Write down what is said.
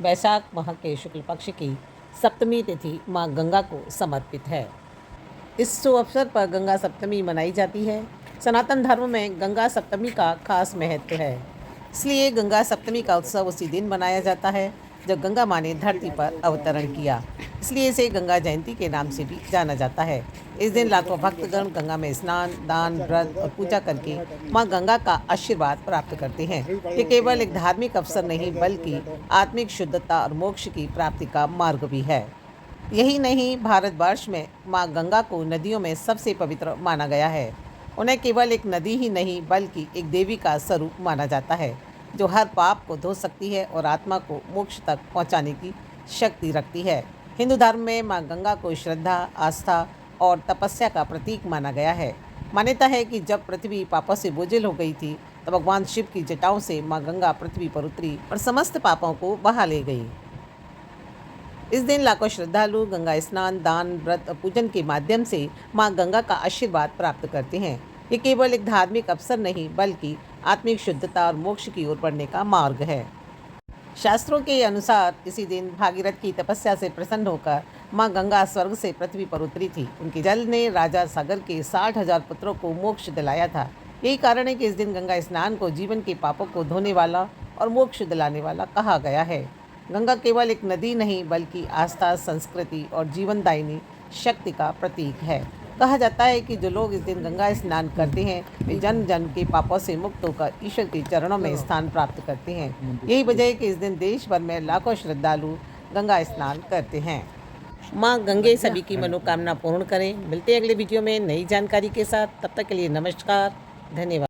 वैशाख माह के शुक्ल पक्ष की सप्तमी तिथि माँ गंगा को समर्पित है। इस शुभ अवसर पर गंगा सप्तमी मनाई जाती है। सनातन धर्म में गंगा सप्तमी का खास महत्व है, इसलिए गंगा सप्तमी का उत्सव उसी दिन मनाया जाता है जब गंगा माँ ने धरती पर अवतरण किया। इसलिए इसे गंगा जयंती के नाम से भी जाना जाता है। इस दिन लाखों भक्तगण गंगा में स्नान, दान, व्रत और पूजा करके माँ गंगा का आशीर्वाद प्राप्त करते हैं। ये केवल एक धार्मिक अवसर नहीं बल्कि आत्मिक शुद्धता और मोक्ष की प्राप्ति का मार्ग भी है। यही नहीं, भारतवर्ष में माँ गंगा को नदियों में सबसे पवित्र माना गया है। उन्हें केवल एक नदी ही नहीं बल्कि एक देवी का स्वरूप माना जाता है जो हर पाप को धो सकती है और आत्मा को मोक्ष तक पहुँचाने की शक्ति रखती है। हिंदू धर्म में माँ गंगा को श्रद्धा, आस्था और तपस्या का प्रतीक माना गया है। मान्यता है कि जब पृथ्वी पापों से बोझिल हो गई थी तब भगवान शिव की जटाओं से माँ गंगा पृथ्वी पर उतरी और समस्त पापों को बहा ले गई। इस दिन लाखों श्रद्धालु गंगा स्नान, दान, व्रत और पूजन के माध्यम से मां गंगा का आशीर्वाद प्राप्त करते हैं। ये केवल एक धार्मिक अवसर नहीं बल्कि आत्मिक शुद्धता और मोक्ष की ओर बढ़ने का मार्ग है। शास्त्रों के अनुसार इसी दिन भागीरथ की तपस्या से प्रसन्न होकर मां गंगा स्वर्ग से पृथ्वी पर उतरी थी। उनके जल ने राजा सागर के 60,000 पुत्रों को मोक्ष दिलाया था। यही कारण है कि इस दिन गंगा स्नान को जीवन के पापों को धोने वाला और मोक्ष दिलाने वाला कहा गया है। गंगा केवल एक नदी नहीं बल्कि आस्था, संस्कृति और जीवनदायिनी शक्ति का प्रतीक है। कहा जाता है कि जो लोग इस दिन गंगा स्नान करते हैं वे जन्म जन्म के पापों से मुक्त होकर ईश्वर के चरणों में स्थान प्राप्त करते हैं। यही वजह है कि इस दिन देश भर में लाखों श्रद्धालु गंगा स्नान करते हैं। माँ गंगे सभी की मनोकामना पूर्ण करें। मिलते हैं अगले वीडियो में नई जानकारी के साथ। तब तक के लिए नमस्कार, धन्यवाद।